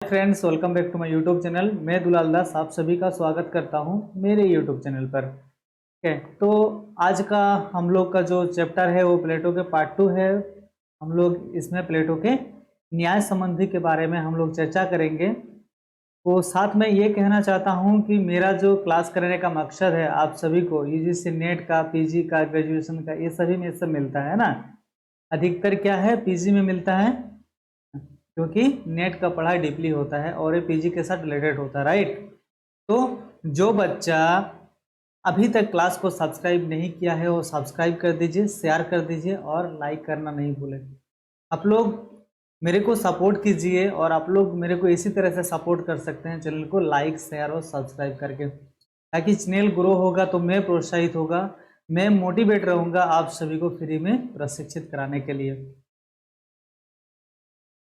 Friends, welcome back to my YouTube channel. मैं दुलाल दास आप सभी का स्वागत करता हूं मेरे यूट्यूब चैनल पर। ठीक है, तो आज का हम लोग का जो चैप्टर है वो प्लेटो के पार्ट 2 है। हम लोग इसमें प्लेटो के न्याय संबंधी के बारे में हम लोग चर्चा करेंगे। तो साथ में ये कहना चाहता हूं कि मेरा जो क्लास करने का मकसद है आप सभी को यूजीसी नेट का, पीजी का, ग्रेजुएशन का, ये सभी में सब मिलता है ना। अधिकतर क्या है, पीजी में मिलता है क्योंकि नेट का पढ़ाई डीपली होता है और ये पीजी के साथ रिलेटेड होता है, राइट। तो जो बच्चा अभी तक क्लास को सब्सक्राइब नहीं किया है वो सब्सक्राइब कर दीजिए, शेयर कर दीजिए और लाइक करना नहीं भूलें। आप लोग मेरे को सपोर्ट कीजिए और आप लोग मेरे को इसी तरह से सपोर्ट कर सकते हैं चैनल को लाइक, शेयर और सब्सक्राइब करके, ताकि चैनल ग्रो होगा तो मैं प्रोत्साहित होगा, मैं मोटिवेट रहूँगा आप सभी को फ्री में प्रशिक्षित कराने के लिए।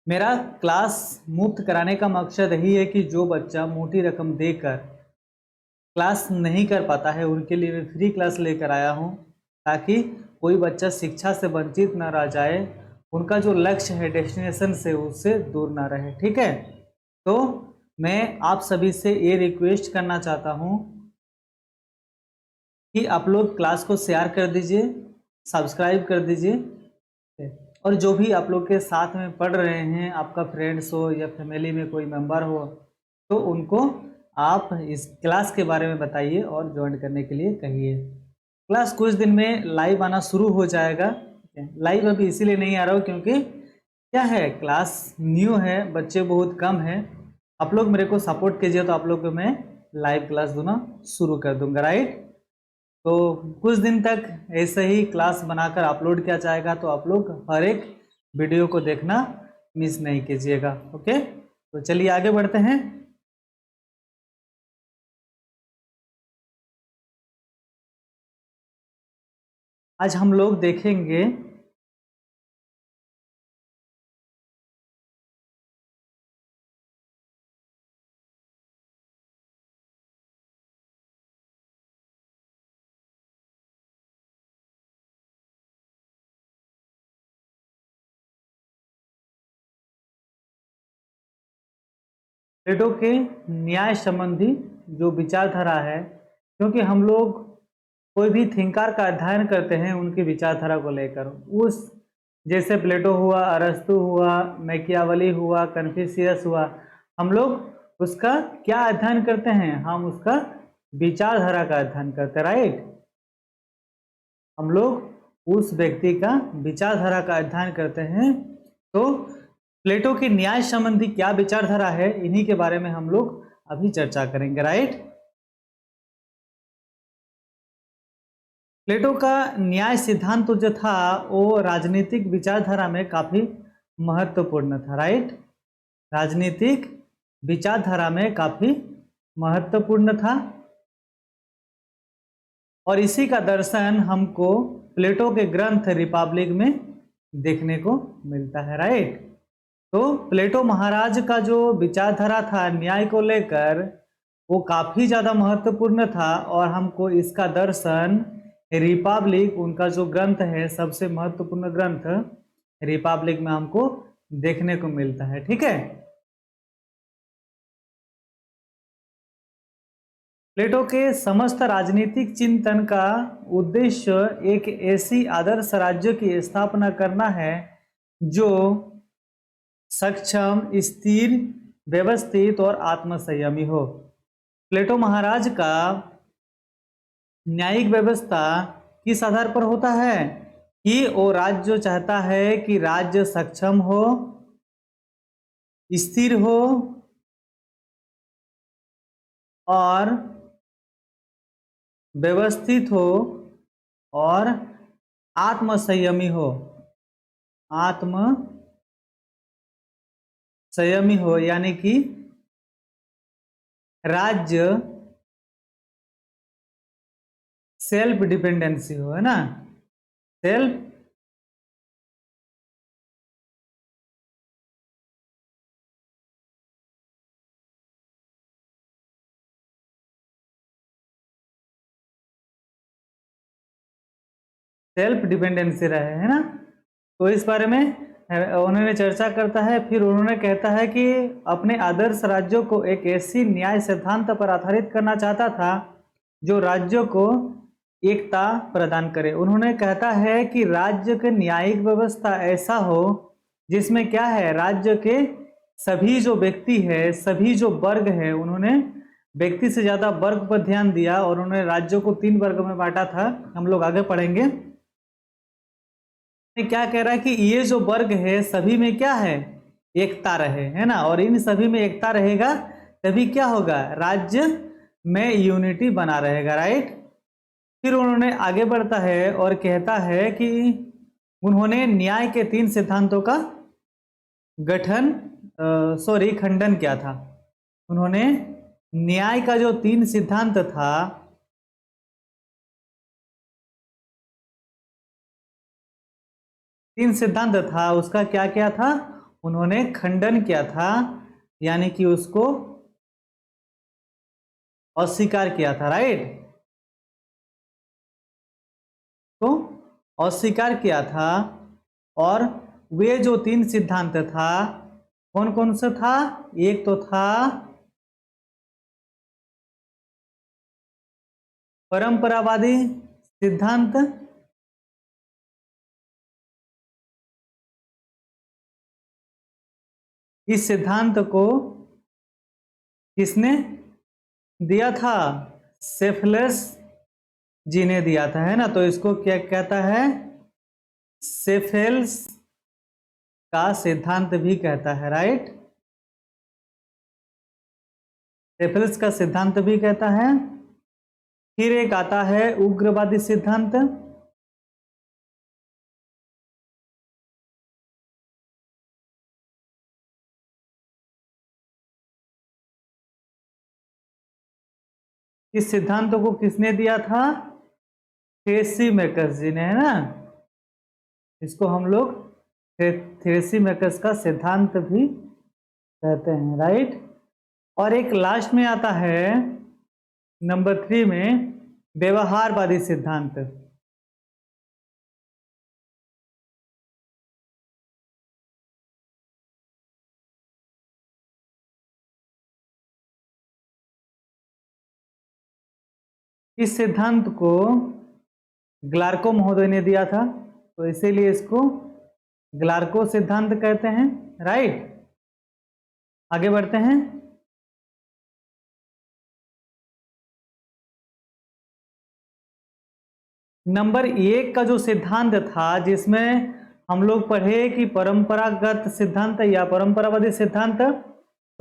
मेरा क्लास मुफ्त कराने का मकसद यही है कि जो बच्चा मोटी रकम देकर क्लास नहीं कर पाता है उनके लिए मैं फ्री क्लास लेकर आया हूं, ताकि कोई बच्चा शिक्षा से वंचित न रह जाए, उनका जो लक्ष्य है डेस्टिनेशन से उससे दूर ना रहे। ठीक है, तो मैं आप सभी से ये रिक्वेस्ट करना चाहता हूं कि आप लोग क्लास को शेयर कर दीजिए, सब्सक्राइब कर दीजिए और जो भी आप लोग के साथ में पढ़ रहे हैं, आपका फ्रेंड्स हो या फैमिली में कोई मेंबर हो, तो उनको आप इस क्लास के बारे में बताइए और ज्वाइन करने के लिए कहिए। क्लास कुछ दिन में लाइव आना शुरू हो जाएगा। लाइव अभी इसीलिए नहीं आ रहा हूँ क्योंकि क्या है, क्लास न्यू है, बच्चे बहुत कम हैं। आप लोग मेरे को सपोर्ट कीजिए तो आप लोग को मैं लाइव क्लास देना शुरू कर दूंगा, राइट। तो कुछ दिन तक ऐसे ही क्लास बनाकर अपलोड किया जाएगा, तो आप लोग हर एक वीडियो को देखना मिस नहीं कीजिएगा। ओके, तो चलिए आगे बढ़ते हैं। आज हम लोग देखेंगे प्लेटो के न्याय संबंधी जो विचारधारा है, क्योंकि हम लोग कोई भी थिंकर का अध्ययन करते हैं उनकी विचारधारा को लेकर, उस जैसे प्लेटो हुआ, अरस्तु हुआ, मैकियावली हुआ, कन्फ्यूशियस हुआ, हम लोग उसका क्या अध्ययन करते हैं, हम उसका विचारधारा का अध्ययन करते हैं, राइट। हम लोग उस व्यक्ति का विचारधारा का अध्ययन करते हैं। तो प्लेटो की न्याय संबंधी क्या विचारधारा है, इन्हीं के बारे में हम लोग अभी चर्चा करेंगे, राइट। प्लेटो का न्याय सिद्धांत तो जो था वो राजनीतिक विचारधारा में काफी महत्वपूर्ण था, राइट। राजनीतिक विचारधारा में काफी महत्वपूर्ण था और इसी का दर्शन हमको प्लेटो के ग्रंथ रिपब्लिक में देखने को मिलता है, राइट। तो प्लेटो महाराज का जो विचारधारा था न्याय को लेकर वो काफी ज्यादा महत्वपूर्ण था और हमको इसका दर्शन रिपब्लिक, उनका जो ग्रंथ है सबसे महत्वपूर्ण ग्रंथ रिपब्लिक में हमको देखने को मिलता है। ठीक है, प्लेटो के समस्त राजनीतिक चिंतन का उद्देश्य एक ऐसी आदर्श राज्य की स्थापना करना है जो सक्षम, स्थिर, व्यवस्थित और आत्मसंयमी हो। प्लेटो महाराज का न्यायिक व्यवस्था किस आधार पर होता है कि वो राज्य चाहता है कि राज्य सक्षम हो, स्थिर हो और व्यवस्थित हो और आत्मसंयमी हो। आत्म संयमी हो यानी कि राज्य सेल्फ डिपेंडेंसी हो, है ना, सेल्फ सेल्फ डिपेंडेंसी रहे, है ना। तो इस बारे में उन्होंने चर्चा करता है। फिर उन्होंने कहता है कि अपने आदर्श राज्यों को एक ऐसी न्याय सिद्धांत पर आधारित करना चाहता था जो राज्यों को एकता प्रदान करे। उन्होंने कहता है कि राज्य के न्यायिक व्यवस्था ऐसा हो जिसमें क्या है, राज्य के सभी जो व्यक्ति है, सभी जो वर्ग है, उन्होंने व्यक्ति से ज्यादा वर्ग पर ध्यान दिया और उन्होंने राज्यों को 3 वर्ग में बांटा था। हम लोग आगे पढ़ेंगे। क्या कह रहा है कि ये जो वर्ग है सभी में क्या है, एकता रहे, है ना, और इन सभी में एकता रहेगा तभी क्या होगा, राज्य में यूनिटी बना रहेगा, राइट। फिर उन्होंने आगे बढ़ता है और कहता है कि उन्होंने न्याय के 3 सिद्धांतों का खंडन किया था। उन्होंने न्याय का जो 3 सिद्धांत था, उसका क्या किया था, उन्होंने खंडन किया था, यानी कि उसको अस्वीकार किया था, राइट। तो अस्वीकार किया था। और वे जो 3 सिद्धांत था, कौन कौन सा था, एक तो था परंपरावादी सिद्धांत, इस सिद्धांत को किसने दिया था, सेफेल्स जी ने दिया था, है ना। तो इसको क्या कहता है, सेफेल्स का सिद्धांत भी कहता है, राइट। सेफेल्स का सिद्धांत भी कहता है। फिर एक आता है उग्रवादी सिद्धांत, इस सिद्धांत को किसने दिया था, थ्रेसीमेकस जी ने, है ना। इसको हम लोग थ्रेसीमेकस का सिद्धांत भी कहते हैं, राइट। और एक लास्ट में आता है नंबर 3 में व्यवहारवादी सिद्धांत। इस सिद्धांत को ग्लार्को महोदय ने दिया था, तो इसीलिए इसको ग्लार्को सिद्धांत कहते हैं, राइट। आगे बढ़ते हैं। नंबर 1 का जो सिद्धांत था, जिसमें हम लोग पढ़े कि परंपरागत सिद्धांत या परंपरावादी सिद्धांत,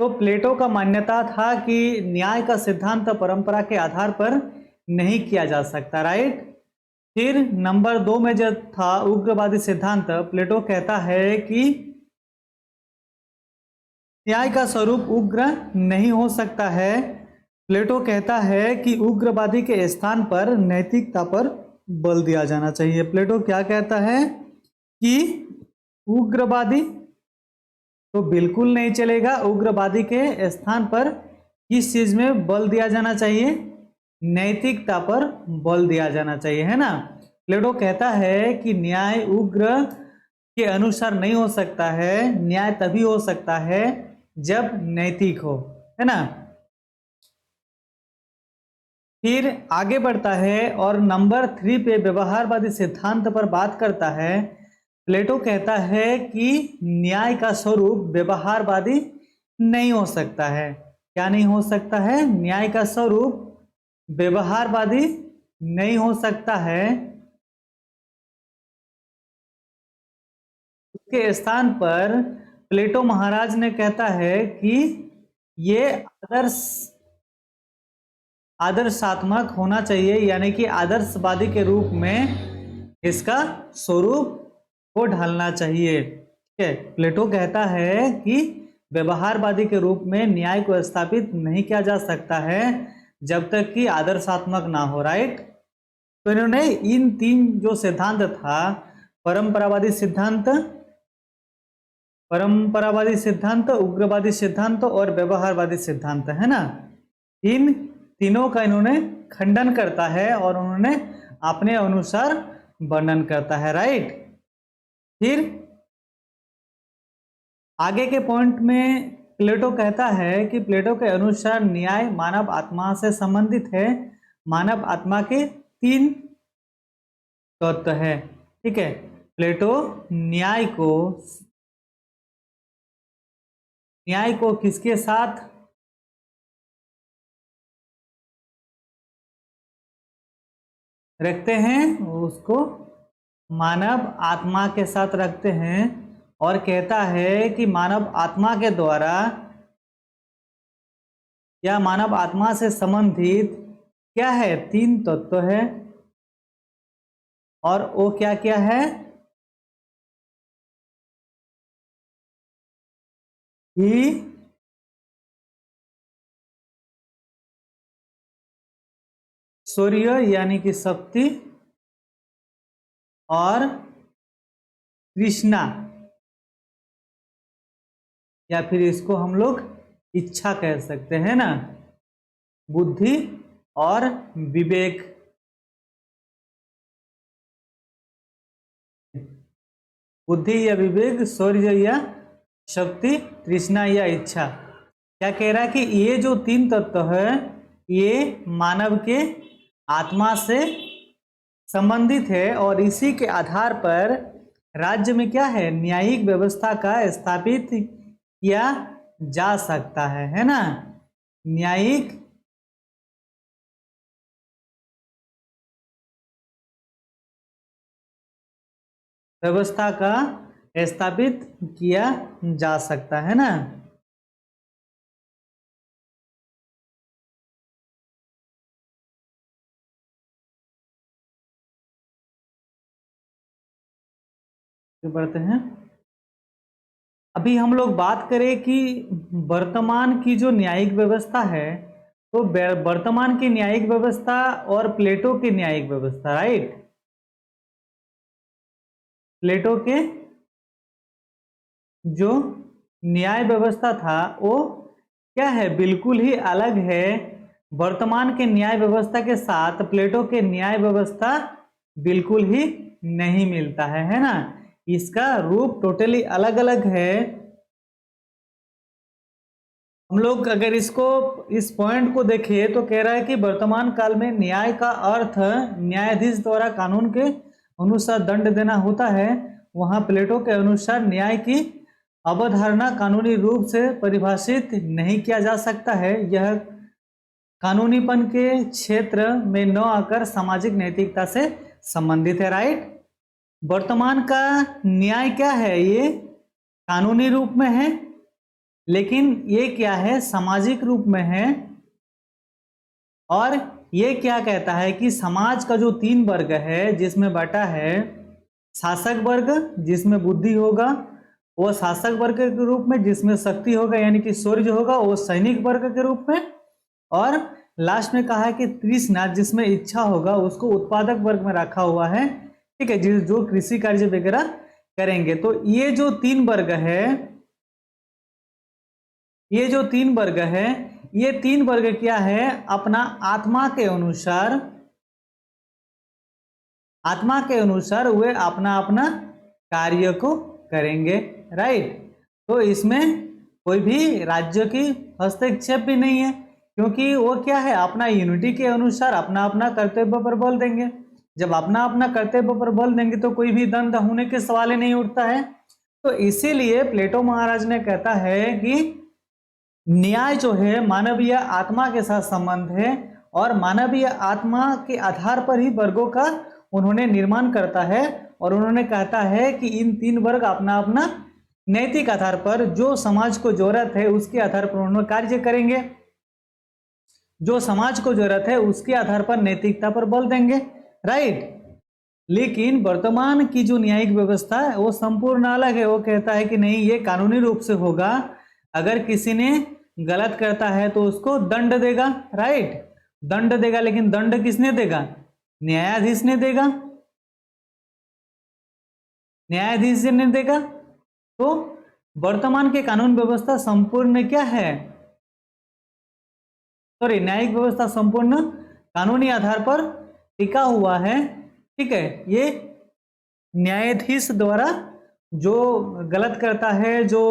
तो प्लेटो का मान्यता था कि न्याय का सिद्धांत परंपरा के आधार पर नहीं किया जा सकता, राइट। फिर नंबर 2 में जो था उग्रवादी सिद्धांत, प्लेटो कहता है कि न्याय का स्वरूप उग्र नहीं हो सकता है। प्लेटो कहता है कि उग्रवादी के स्थान पर नैतिकता पर बल दिया जाना चाहिए। प्लेटो क्या कहता है कि उग्रवादी तो बिल्कुल नहीं चलेगा, उग्रवादी के स्थान पर किस चीज में बल दिया जाना चाहिए, नैतिकता पर बल दिया जाना चाहिए, है ना। प्लेटो कहता है कि न्याय उग्र के अनुसार नहीं हो सकता है, न्याय तभी हो सकता है जब नैतिक हो, है ना। फिर आगे बढ़ता है और नंबर 3 पे व्यवहारवादी सिद्धांत पर बात करता है। प्लेटो कहता है कि न्याय का स्वरूप व्यवहारवादी नहीं हो सकता है। क्या नहीं हो सकता है, न्याय का स्वरूप व्यवहारवादी नहीं हो सकता है। उसके स्थान पर प्लेटो महाराज ने कहता है कि ये आदर्शात्मक होना चाहिए, यानी कि आदर्शवादी के रूप में इसका स्वरूप को ढालना चाहिए, ठीक है। प्लेटो कहता है कि व्यवहारवादी के रूप में न्याय को स्थापित नहीं किया जा सकता है जब तक कि आदर्शात्मक ना हो, राइट। तो इन्होंने इन 3 जो सिद्धांत था, परंपरावादी सिद्धांत, उग्रवादी सिद्धांत और व्यवहारवादी सिद्धांत, है ना, इन तीनों का इन्होंने खंडन करता है और उन्होंने अपने अनुसार वर्णन करता है, राइट। फिर आगे के पॉइंट में प्लेटो कहता है कि प्लेटो के अनुसार न्याय मानव आत्मा से संबंधित है। मानव आत्मा के 3 तत्व है। ठीक है, प्लेटो न्याय को किसके साथ रखते हैं? उसको मानव आत्मा के साथ रखते हैं और कहता है कि मानव आत्मा के द्वारा या मानव आत्मा से संबंधित क्या है? 3 तत्व है। और वो क्या क्या है? ही सूर्य यानी कि शक्ति और तृष्णा, या फिर इसको हम लोग इच्छा कह सकते हैं ना, बुद्धि और विवेक। बुद्धि या विवेक, शौर्य या शक्ति, तृष्णा या इच्छा। क्या कह रहा है कि ये जो 3 तत्व है ये मानव के आत्मा से संबंधित है और इसी के आधार पर राज्य में क्या है? न्यायिक व्यवस्था का स्थापित किया जा सकता है ना। न्यायिक व्यवस्था का स्थापित किया जा सकता है ना। बढ़ते हैं। अभी हम लोग बात करें कि वर्तमान की जो न्यायिक व्यवस्था है, तो वर्तमान की न्यायिक व्यवस्था और प्लेटो की न्यायिक व्यवस्था, राइट। प्लेटो के जो न्याय व्यवस्था था वो क्या है? बिल्कुल ही अलग है। वर्तमान के न्याय व्यवस्था के साथ प्लेटो के न्याय व्यवस्था बिल्कुल ही नहीं मिलता है ना। इसका रूप टोटली अलग अलग है। हम लोग अगर इस पॉइंट को देखें तो कह रहा है कि वर्तमान काल में न्याय का अर्थ न्यायाधीश द्वारा कानून के अनुसार दंड देना होता है। वहां प्लेटो के अनुसार न्याय की अवधारणा कानूनी रूप से परिभाषित नहीं किया जा सकता है। यह कानूनीपन के क्षेत्र में न आकर सामाजिक नैतिकता से संबंधित है, राइट। वर्तमान का न्याय क्या है? ये कानूनी रूप में है, लेकिन ये क्या है? सामाजिक रूप में है। और ये क्या कहता है कि समाज का जो 3 वर्ग है जिसमें बटा है शासक वर्ग जिसमें बुद्धि होगा, वो शासक वर्ग के रूप में, जिसमें शक्ति होगा यानी कि शौर्य होगा वो सैनिक वर्ग के रूप में, और लास्ट में कहा है कि तृष्णा जिसमें इच्छा होगा उसको उत्पादक वर्ग में रखा हुआ है। ठीक है, जो कृषि कार्य वगैरह करेंगे। तो ये जो 3 वर्ग है, ये जो 3 वर्ग है, ये 3 वर्ग क्या है? अपना आत्मा के अनुसार वे अपना अपना कार्य को करेंगे, राइट। तो इसमें कोई भी राज्य की हस्तक्षेप भी नहीं है, क्योंकि वो क्या है? अपना यूनिटी के अनुसार अपना अपना कर्तव्य पर बल देंगे। जब अपना अपना कर्तव्य पर बल देंगे तो कोई भी दंड होने के सवाल ही नहीं उठता है। तो इसीलिए प्लेटो महाराज ने कहता है कि न्याय जो है मानवीय आत्मा के साथ संबंध है और मानवीय आत्मा के आधार पर ही वर्गों का उन्होंने निर्माण करता है। और उन्होंने कहता है कि इन 3 वर्ग अपना अपना नैतिक आधार पर जो समाज को जरूरत है उसके आधार पर उन्होंने कार्य करेंगे, जो समाज को जरूरत है उसके आधार पर नैतिकता पर बल देंगे, राइट। लेकिन वर्तमान की जो न्यायिक व्यवस्था है वो संपूर्ण अलग है। वो कहता है कि नहीं, ये कानूनी रूप से होगा। अगर किसी ने गलत करता है तो उसको दंड देगा, राइट, दंड देगा। लेकिन दंड किसने देगा? न्यायाधीश ने देगा, न्यायाधीश ने देगा। तो वर्तमान के कानून व्यवस्था संपूर्ण क्या है? सॉरी, न्यायिक व्यवस्था संपूर्ण कानूनी आधार पर टिका हुआ है। ठीक है, ये न्यायाधीश द्वारा जो गलत करता है, जो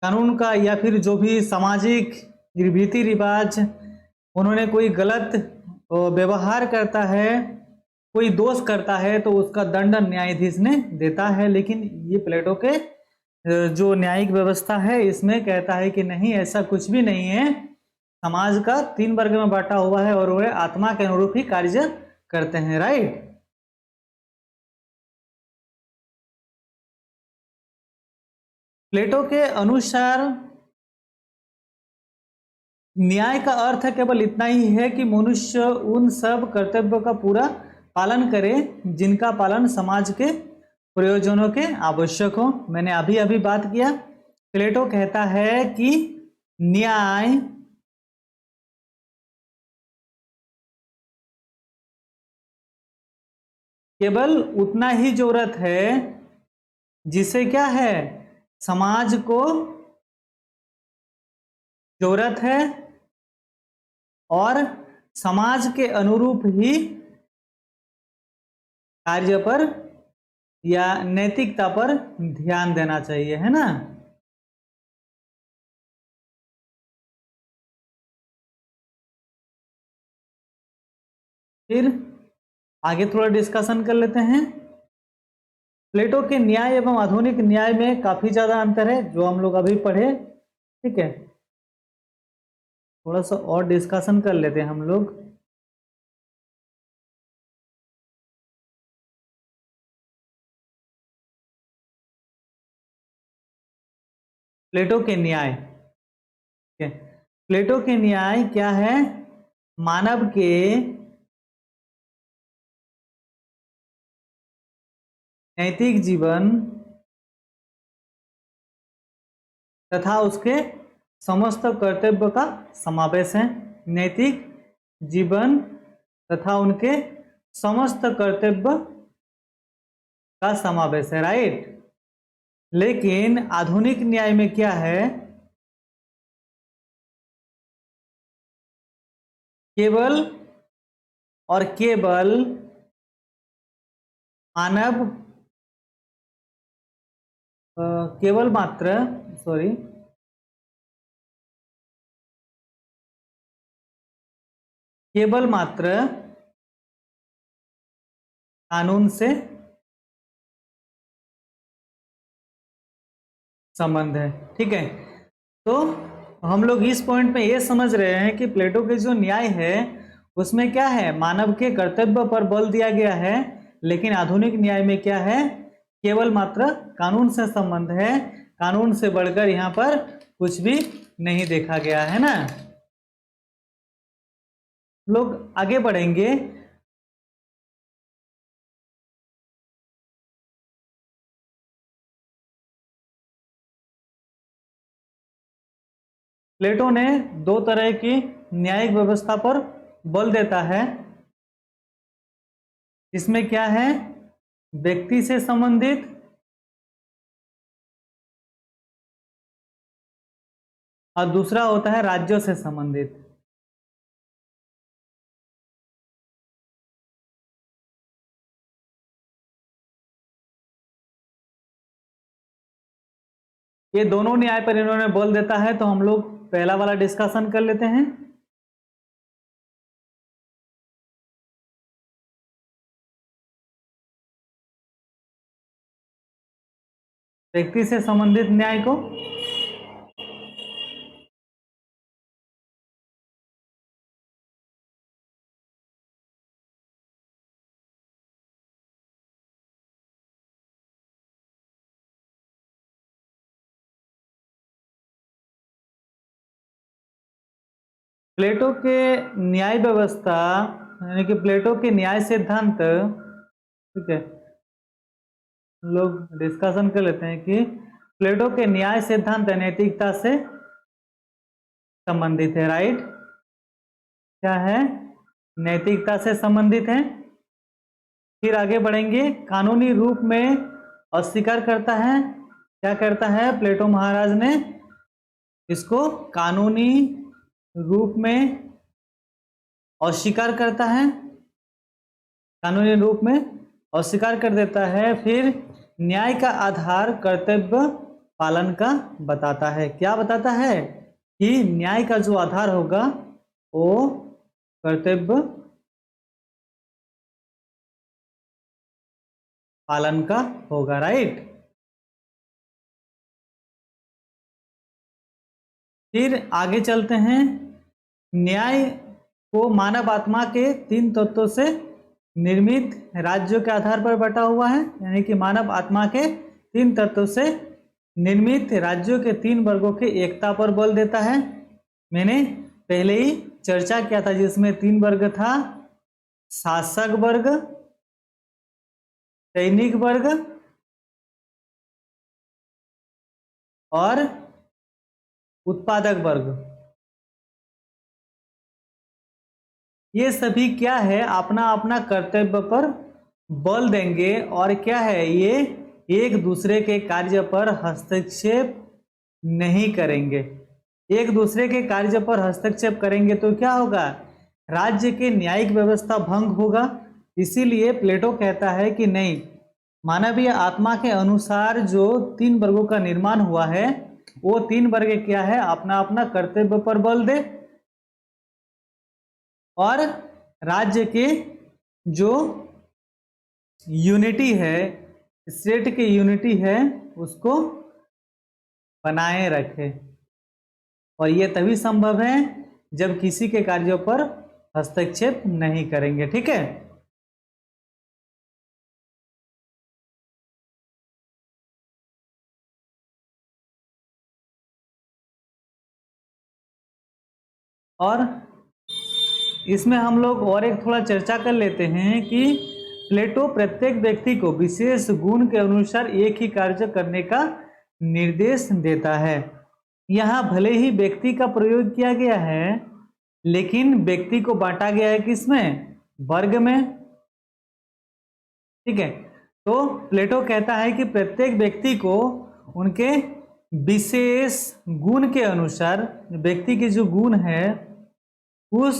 कानून का या फिर जो भी सामाजिक रीति रिवाज, उन्होंने कोई गलत व्यवहार करता है, कोई दोष करता है तो उसका दंड न्यायाधीश ने देता है। लेकिन ये प्लेटो के जो न्यायिक व्यवस्था है इसमें कहता है कि नहीं, ऐसा कुछ भी नहीं है। समाज का 3 वर्ग में बांटा हुआ है और वे आत्मा के अनुरूप ही कार्य करते हैं। राइट। प्लेटो के अनुसार न्याय का अर्थ केवल इतना ही है कि मनुष्य उन सब कर्तव्यों का पूरा पालन करे जिनका पालन समाज के प्रयोजनों के आवश्यक हो। मैंने अभी अभी बात किया। प्लेटो कहता है कि न्याय केवल उतना ही जरूरत है जिसे क्या है, समाज को जरूरत है, और समाज के अनुरूप ही कार्य पर या नैतिकता पर ध्यान देना चाहिए, है ना। फिर आगे थोड़ा डिस्कशन कर लेते हैं। प्लेटो के न्याय एवं आधुनिक न्याय में काफी ज्यादा अंतर है जो हम लोग अभी पढ़े। ठीक है, थोड़ा सा और डिस्कशन कर लेते हैं हम लोग। प्लेटो के न्याय, ठीक है, प्लेटो के न्याय क्या है, मानव के नैतिक जीवन तथा उसके समस्त कर्तव्य का समावेश है। नैतिक जीवन तथा उनके समस्त कर्तव्य का समावेश है। राइट। लेकिन आधुनिक न्याय में क्या है, केवल और केवल मानव केवल मात्र केवल मात्र कानून से संबंध है। ठीक है, तो हम लोग इस पॉइंट पे ये समझ रहे हैं कि प्लेटो के जो न्याय है उसमें क्या है, मानव के कर्तव्य पर बल दिया गया है। लेकिन आधुनिक न्याय में क्या है, केवल मात्र कानून से संबंध है, कानून से बढ़कर यहाँ पर कुछ भी नहीं देखा गया है ना। लोग आगे बढ़ेंगे। प्लेटो ने 2 तरह की न्यायिक व्यवस्था पर बल देता है। इसमें क्या है, व्यक्ति से संबंधित और दूसरा होता है राज्यों से संबंधित। ये दोनों न्याय पर इन्होंने बल देता है, तो हम लोग पहला वाला डिस्कशन कर लेते हैं। व्यक्ति से संबंधित न्याय को प्लेटो के न्याय व्यवस्था यानी कि प्लेटो के न्याय सिद्धांत, ठीक है, लोग डिस्कशन कर लेते हैं कि प्लेटो के न्याय सिद्धांत नैतिकता से संबंधित है। राइट, क्या है, नैतिकता से संबंधित है। फिर आगे बढ़ेंगे, कानूनी रूप में अस्वीकार करता है। क्या करता है प्लेटो महाराज ने, इसको कानूनी रूप में अस्वीकार करता है, कानूनी रूप में अस्वीकार कर देता है। फिर न्याय का आधार कर्तव्य पालन का बताता है। क्या बताता है कि न्याय का जो आधार होगा वो कर्तव्य पालन का होगा, राइट। फिर आगे चलते हैं। न्याय को मानव आत्मा के 3 तत्वों से निर्मित राज्यों के आधार पर बटा हुआ है, यानी कि मानव आत्मा के 3 तत्वों से निर्मित राज्यों के 3 वर्गों की एकता पर बल देता है। मैंने पहले ही चर्चा किया था, जिसमें 3 वर्ग था, शासक वर्ग, सैनिक वर्ग और उत्पादक वर्ग। ये सभी क्या है, अपना अपना कर्तव्य पर बल देंगे और क्या है, ये एक दूसरे के कार्य पर हस्तक्षेप नहीं करेंगे। एक दूसरे के कार्य पर हस्तक्षेप करेंगे तो क्या होगा, राज्य की न्यायिक व्यवस्था भंग होगा। इसीलिए प्लेटो कहता है कि नहीं, मानवीय आत्मा के अनुसार जो 3 वर्गों का निर्माण हुआ है, वो 3 वर्ग क्या है, अपना अपना कर्तव्य पर बल दे और राज्य के जो यूनिटी है, स्टेट की यूनिटी है, उसको बनाए रखे। और ये तभी संभव है जब किसी के कार्यों पर हस्तक्षेप नहीं करेंगे, ठीक है। और इसमें हम लोग और एक थोड़ा चर्चा कर लेते हैं कि प्लेटो प्रत्येक व्यक्ति को विशेष गुण के अनुसार एक ही कार्य करने का निर्देश देता है। यहाँ भले ही व्यक्ति का प्रयोग किया गया है, लेकिन व्यक्ति को बांटा गया है किसमें, वर्ग में, ठीक है। तो प्लेटो कहता है कि प्रत्येक व्यक्ति को उनके विशेष गुण के अनुसार, व्यक्ति के जो गुण है उस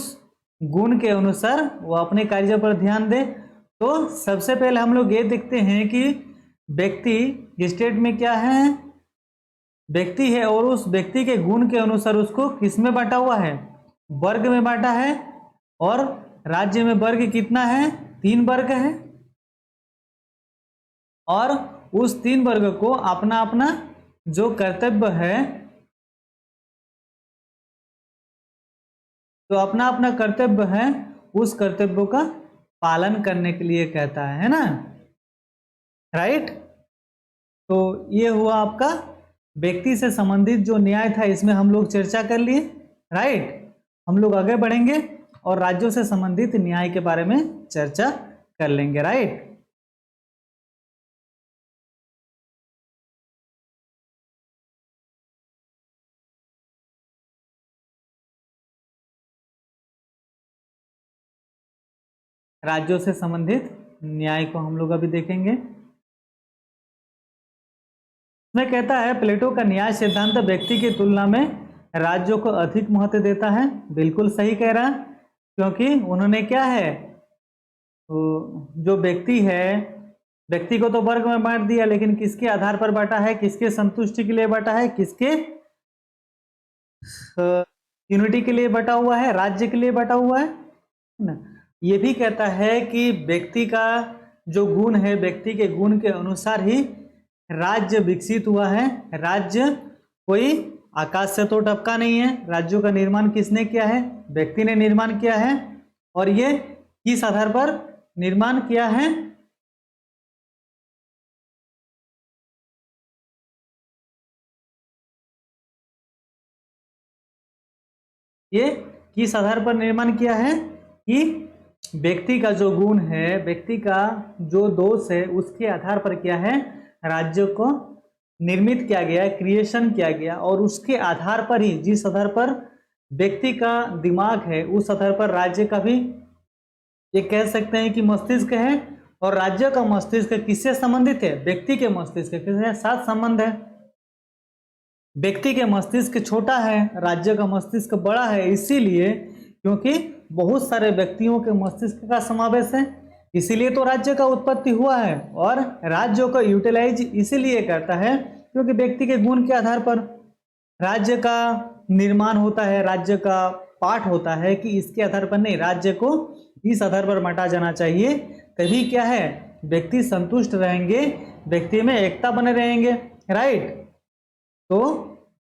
गुण के अनुसार वो अपने कार्य पर ध्यान दे। तो सबसे पहले हम लोग ये देखते हैं कि व्यक्ति स्टेट में क्या है, व्यक्ति है, और उस व्यक्ति के गुण के अनुसार उसको किस में बांटा हुआ है, वर्ग में बांटा है। और राज्य में वर्ग कितना है, 3 वर्ग है। और उस 3 वर्ग को अपना अपना जो कर्तव्य है, तो अपना अपना कर्तव्य है, उस कर्तव्य का पालन करने के लिए कहता है ना, राइट। तो ये हुआ आपका व्यक्ति से संबंधित जो न्याय था, इसमें हम लोग चर्चा कर लिए, राइट। हम लोग आगे बढ़ेंगे और राज्यों से संबंधित न्याय के बारे में चर्चा कर लेंगे, राइट। राज्यों से संबंधित न्याय को हम लोग अभी देखेंगे। मैं कहता है प्लेटो का न्याय सिद्धांत व्यक्ति की तुलना में राज्यों को अधिक महत्व देता है। बिल्कुल सही कह रहा, क्योंकि उन्होंने क्या है, तो जो व्यक्ति है, व्यक्ति को तो वर्ग में बांट दिया, लेकिन किसके आधार पर बांटा है, किसके संतुष्टि के लिए बांटा है, किसके यूनिटी के लिए बटा हुआ है, राज्य के लिए बटा हुआ है ना। ये भी कहता है कि व्यक्ति का जो गुण है, व्यक्ति के गुण के अनुसार ही राज्य विकसित हुआ है। राज्य कोई आकाश से तो टपका नहीं है। राज्यों का निर्माण किसने किया है, व्यक्ति ने निर्माण किया है। और ये किस आधार पर निर्माण किया है, ये किस आधार पर निर्माण किया है कि व्यक्ति का जो गुण है, व्यक्ति का जो दोष है, उसके आधार पर क्या है, राज्य को निर्मित किया गया, क्रिएशन किया गया। और उसके आधार पर ही, जिस आधार पर व्यक्ति का दिमाग है, उस आधार पर राज्य का भी ये कह सकते हैं कि मस्तिष्क है। और राज्य का मस्तिष्क किससे संबंधित है, व्यक्ति के मस्तिष्क के साथ संबंध है। व्यक्ति के मस्तिष्क छोटा है, राज्य का मस्तिष्क बड़ा है, इसीलिए क्योंकि बहुत सारे व्यक्तियों के मस्तिष्क का समावेश है, इसीलिए तो राज्य का उत्पत्ति हुआ है। और राज्यों को यूटिलाइज इसीलिए करता है क्योंकि व्यक्ति के गुण के आधार पर राज्य का निर्माण होता है, राज्य का पाठ होता है कि इसके आधार पर नहीं, राज्य को इस आधार पर बांटा जाना चाहिए, तभी क्या है, व्यक्ति संतुष्ट रहेंगे, व्यक्ति में एकता बने रहेंगे, राइट। तो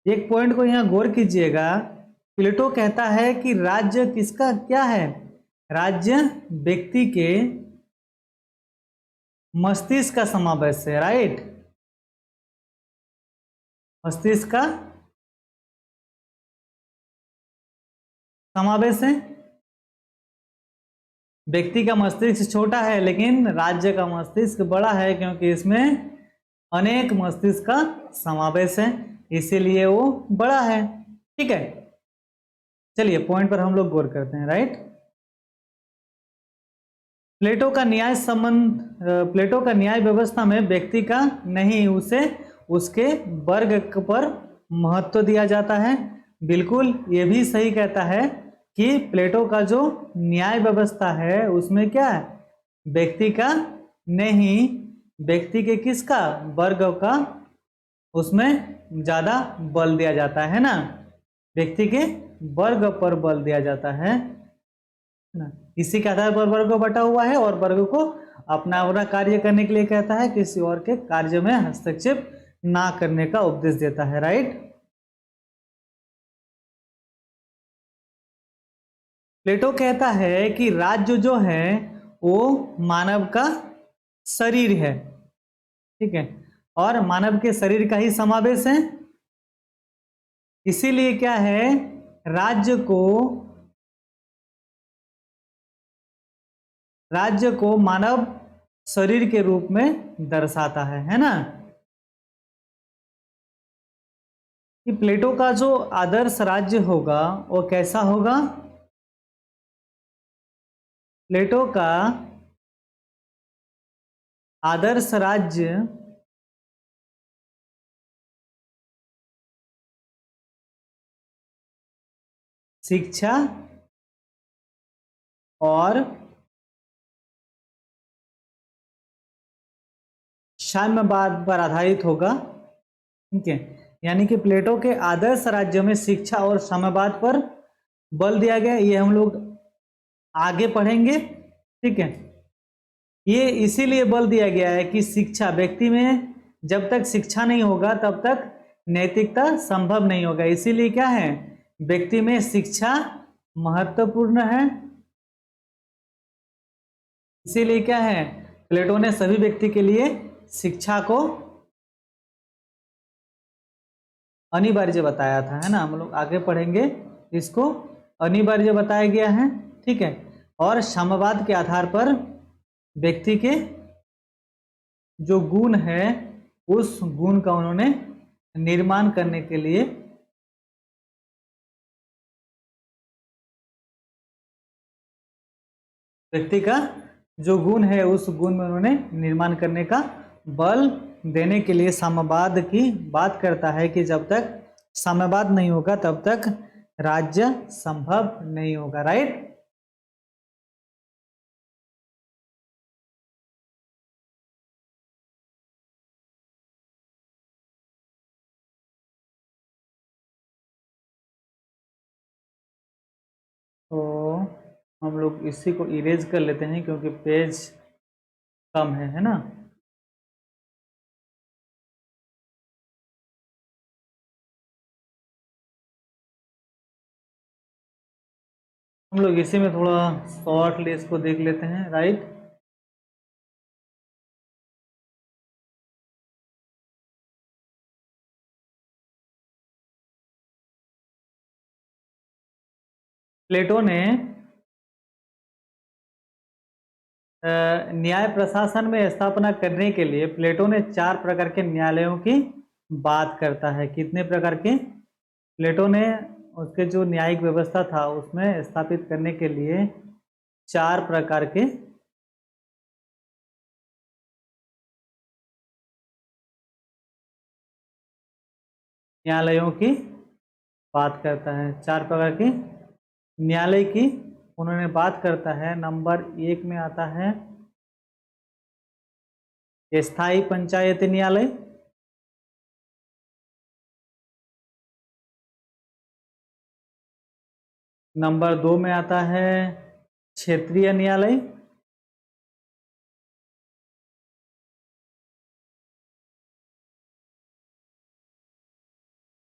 एक पॉइंट को यहाँ गौर कीजिएगा, प्लेटो कहता है कि राज्य किसका क्या है, राज्य व्यक्ति के मस्तिष्क का समावेश है, राइट, मस्तिष्क का समावेश है। व्यक्ति का मस्तिष्क छोटा है लेकिन राज्य का मस्तिष्क बड़ा है, क्योंकि इसमें अनेक मस्तिष्क का समावेश है, इसीलिए वो बड़ा है, ठीक है। चलिए पॉइंट पर हम लोग गौर करते हैं, राइट। प्लेटो का न्याय संबंध, प्लेटो का न्याय व्यवस्था में व्यक्ति का नहीं, उसे उसके वर्ग पर महत्व दिया जाता है। बिल्कुल ये भी सही कहता है कि प्लेटो का जो न्याय व्यवस्था है उसमें क्या है, व्यक्ति का नहीं, व्यक्ति के किसका, वर्ग का, उसमें ज्यादा बल दिया जाता है ना, व्यक्ति के वर्ग पर बल दिया जाता है ना, इसी के आधार पर वर्ग बटा हुआ है और वर्ग को अपना कार्य करने के लिए कहता है, किसी और के कार्य में हस्तक्षेप ना करने का उपदेश देता है, राइट। प्लेटो कहता है कि राज्य जो है वो मानव का शरीर है, ठीक है, और मानव के शरीर का ही समावेश है, इसीलिए क्या है, राज्य को मानव शरीर के रूप में दर्शाता है ना। कि प्लेटो का जो आदर्श राज्य होगा वो कैसा होगा, प्लेटो का आदर्श राज्य शिक्षा और साम्यवाद पर आधारित होगा, ठीक है। यानी कि प्लेटो के आदर्श राज्य में शिक्षा और साम्यवाद पर बल दिया गया, ये हम लोग आगे पढ़ेंगे, ठीक है। ये इसीलिए बल दिया गया है कि शिक्षा, व्यक्ति में जब तक शिक्षा नहीं होगा तब तक नैतिकता संभव नहीं होगा, इसीलिए क्या है, व्यक्ति में शिक्षा महत्वपूर्ण है, इसीलिए क्या है, प्लेटो ने सभी व्यक्ति के लिए शिक्षा को अनिवार्य बताया था, है ना, हम लोग आगे पढ़ेंगे, इसको अनिवार्य बताया गया है, ठीक है। और साम्यवाद के आधार पर व्यक्ति के जो गुण है उस गुण का उन्होंने निर्माण करने के लिए व्यक्ति का जो गुण है उस गुण में उन्होंने निर्माण करने का बल देने के लिए साम्यवाद की बात करता है कि जब तक साम्यवाद नहीं होगा तब तक राज्य संभव नहीं होगा, राइट। तो हम लोग इसी को इरेज कर लेते हैं क्योंकि पेज कम है ना। हम लोग इसी में थोड़ा शॉर्ट लिस्ट को देख लेते हैं, राइट। प्लेटो ने न्याय प्रशासन में स्थापना करने के लिए प्लेटो ने 4 प्रकार के न्यायालयों की बात करता है। कितने प्रकार के, प्लेटो ने उसके जो न्यायिक व्यवस्था था उसमें स्थापित करने के लिए 4 प्रकार के न्यायालयों की बात करता है, 4 प्रकार के न्यायालय की उन्होंने बात करता है। नंबर 1 में आता है स्थायी पंचायत न्यायालय, नंबर 2 में आता है क्षेत्रीय न्यायालय।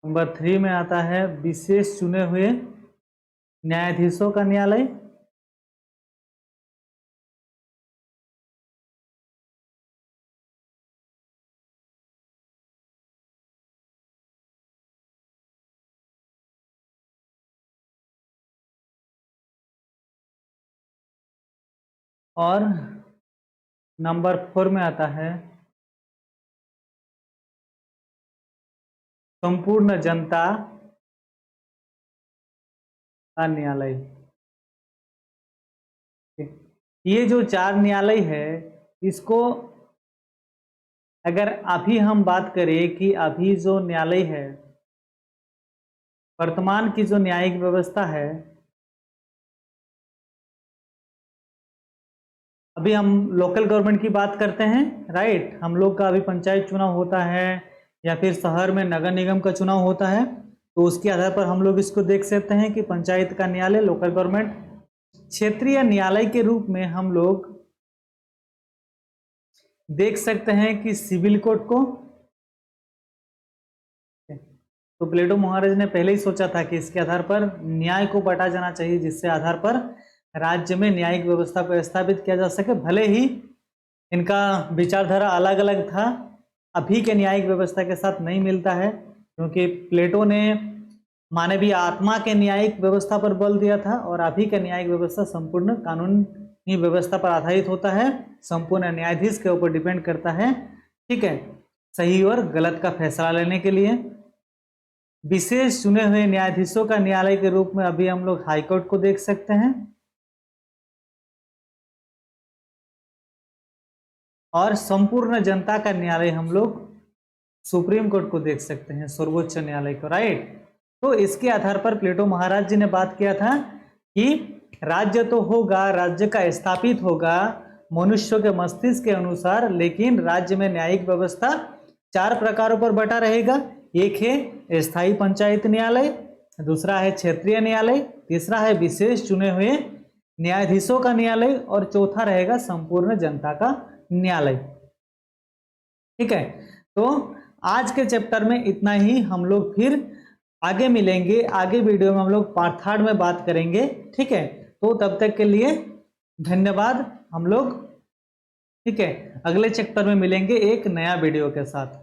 नंबर 3 में आता है विशेष चुने हुए न्यायाधीशों का न्यायालय। और नंबर 4 में आता है संपूर्ण जनता का न्यायालय। ये जो 4 न्यायालय है, इसको अगर अभी हम बात करें कि अभी जो न्यायालय है, वर्तमान की जो न्यायिक व्यवस्था है, अभी हम लोकल गवर्नमेंट की बात करते हैं, राइट। हम लोग का अभी पंचायत चुनाव होता है या फिर शहर में नगर निगम का चुनाव होता है, तो उसके आधार पर हम लोग इसको देख सकते हैं कि पंचायत का न्यायालय, लोकल गवर्नमेंट। क्षेत्रीय न्यायालय के रूप में हम लोग देख सकते हैं कि सिविल कोर्ट को। तो प्लेटो महाराज ने पहले ही सोचा था कि इसके आधार पर न्याय को बांटा जाना चाहिए, जिससे आधार पर राज्य में न्यायिक व्यवस्था को स्थापित किया जा सके। भले ही इनका विचारधारा अलग अलग था, अभी के न्यायिक व्यवस्था के साथ नहीं मिलता है, क्योंकि प्लेटो ने मानवीय आत्मा के न्यायिक व्यवस्था पर बल दिया था और अभी का न्यायिक व्यवस्था संपूर्ण कानूनी व्यवस्था पर आधारित होता है, संपूर्ण न्यायाधीश के ऊपर डिपेंड करता है, ठीक है, सही और गलत का फैसला लेने के लिए। विशेष चुने हुए न्यायाधीशों का न्यायालय के रूप में अभी हम लोग हाईकोर्ट को देख सकते हैं, और संपूर्ण जनता का न्यायालय हम लोग सुप्रीम कोर्ट को देख सकते हैं, सर्वोच्च न्यायालय को, राइट। तो इसके आधार पर प्लेटो महाराज जी ने बात किया था कि राज्य तो होगा, राज्य का स्थापित होगा मनुष्यों के मस्तिष्क के अनुसार, लेकिन राज्य में न्यायिक व्यवस्था 4 प्रकारों पर बटा रहेगा। एक है स्थायी पंचायत न्यायालय, दूसरा है क्षेत्रीय न्यायालय, तीसरा है विशेष चुने हुए न्यायाधीशों का न्यायालय, और चौथा रहेगा संपूर्ण जनता का न्यायालय, ठीक है। तो आज के चैप्टर में इतना ही, हम लोग फिर आगे मिलेंगे, आगे वीडियो में हम लोग पार्ट 3 में बात करेंगे, ठीक है। तो तब तक के लिए धन्यवाद। हम लोग, ठीक है, अगले चैप्टर में मिलेंगे एक नया वीडियो के साथ।